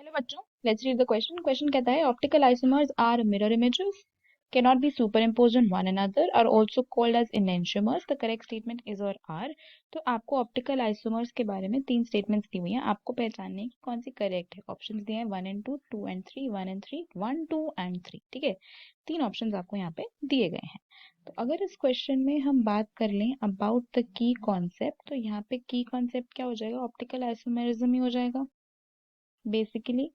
Hello बच्चों, let's read the question. Question कहता है optical isomers are mirror images cannot be superimposed on one another are also called as enantiomers. The correct statement is or are. तो आपको optical isomers के बारे में तीन statements दी हुई हैं, आपको पहचानने की कौन सी करेक्ट है। ऑप्शंस दिए हैं 1 and 2, 2 and 3, 1 and 3, 1, 2 and 3। ठीक है, तीन ऑप्शंस आपको यहाँ पे दिए गए हैं। तो अगर इस क्वेश्चन में हम बात कर लें अबाउट द की कॉन्सेप्ट, तो यहाँ पे की कॉन्सेप्ट क्या हो जाएगा, ऑप्टिकल आइसोमरिज्म ही हो जाएगा। बेसिकली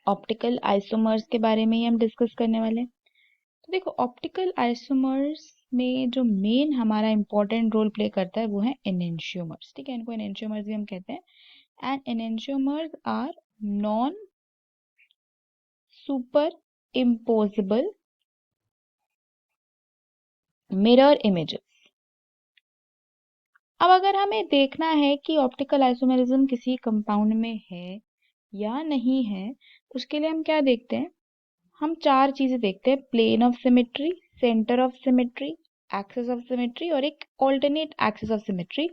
ऑप्टिकल आइसोमर्स के बारे में ही हम डिस्कस करने वाले हैं। तो देखो, ऑप्टिकल आइसोमर्स में जो मेन हमारा इंपॉर्टेंट रोल प्ले करता है वो है एनेंशियोमर्स। ठीक है, इनको एनेंशियोमर्स भी हम कहते हैं। And enantiomers are non superimposable mirror images. अब अगर हमें देखना है कि ऑप्टिकल आइसोमरिज्म किसी कंपाउंड में है या नहीं है, उसके लिए हम क्या देखते हैं, हम चार चीजें देखते हैं। Plane of symmetry, centre of symmetry, axis of symmetry और एक ऑल्टरनेट एक्सिस ऑफ सिमेट्री।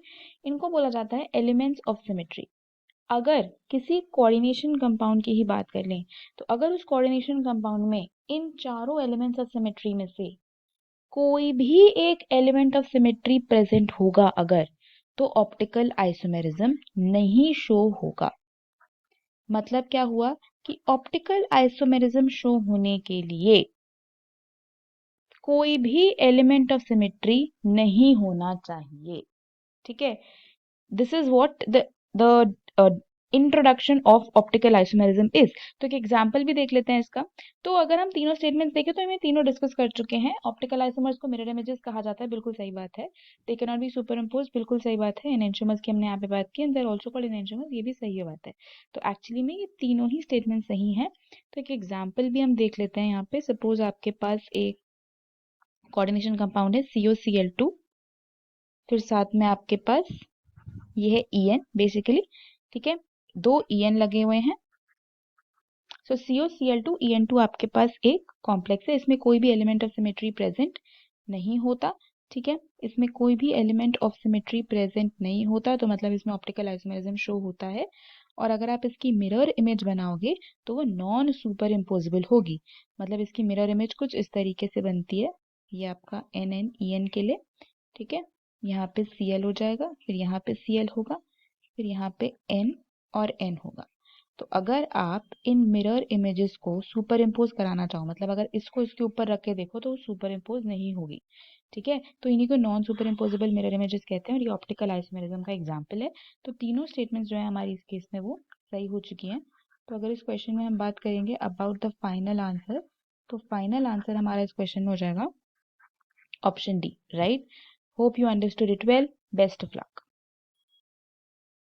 इनको बोला जाता है एलिमेंट्स ऑफ सिमेट्री। अगर किसी कोऑर्डिनेशन कंपाउंड की ही बात कर लें, तो अगर उस कोऑर्डिनेशन कंपाउंड में इन चारों एलिमेंट्स ऑफ सिमेट्री में से कोई भी एक एलिमेंट ऑफ सिमेट्री प्रेजेंट होगा अगर, तो ऑप्टिकल आइसोमेरिज्म नहीं शो होगा। मतलब क्या हुआ कि ऑप्टिकल आइसोमेरिज्म शो होने के लिए कोई भी एलिमेंट ऑफ सिमेट्री नहीं होना चाहिए। ठीक है, this is what the introduction of optical isomerism is. तो एक एग्जांपल भी देख लेते हैं इसका। तो अगर हम तीनों स्टेटमेंट्स देखें तो हमें तीनों डिस्कस कर चुके हैं। ऑप्टिकल आइसोमर्स को मिरर इमेजेस कहा जाता है, बिल्कुल सही बात है। They can not be super impose, बिल्कुल सही बात है। एनेंशियोमर्स की हमने यहाँ पे बात की, and they are also called enantiomers, ये भी सही है बात है। तो एक्चुअली में ये तीनों ही स्टेटमेंट सही हैं। तो एक एग्जाम्पल भी हम देख लेते हैं यहाँ पे। सपोज आपके पास एक कोऑर्डिनेशन कंपाउंड है COCl2, फिर साथ में आपके पास ये है EN बेसिकली। ठीक है, दो EN लगे हुए हैं। सो COCl2 EN2 आपके पास एक कॉम्प्लेक्स है, इसमें कोई भी एलिमेंट ऑफ सिमेट्री प्रेजेंट नहीं होता। ठीक है, इसमें कोई भी एलिमेंट ऑफ सिमेट्री प्रेजेंट नहीं होता, तो मतलब इसमें ऑप्टिकल आइसोमेरिज्म शो होता है। और अगर आप इसकी मिरर इमेज बनाओगे तो वो नॉन सुपर इम्पोजिबल होगी। मतलब इसकी मिरर इमेज कुछ इस तरीके से बनती है, ये आपका NN-EN के लिए। ठीक है, यहाँ पे Cl हो जाएगा, फिर यहाँ पे Cl होगा, फिर यहाँ पे N और N होगा। तो अगर आप इन मिरर इमेजेस को सुपर इम्पोज कराना चाहो, मतलब अगर इसको इसके ऊपर रख के देखो तो वो सुपर इम्पोज नहीं होगी। ठीक है, तो इन्हीं को non superimposable mirror images कहते हैं और ये ऑप्टिकल आइसोमेरिज्म का एग्जाम्पल है। तो तीनों स्टेटमेंट्स जो है हमारी इस केस में वो सही हो चुकी हैं। तो अगर इस क्वेश्चन में हम बात करेंगे अबाउट द फाइनल आंसर, तो फाइनल आंसर हमारा इस क्वेश्चन में हो जाएगा option D, right. Hope you understood it well, best of luck.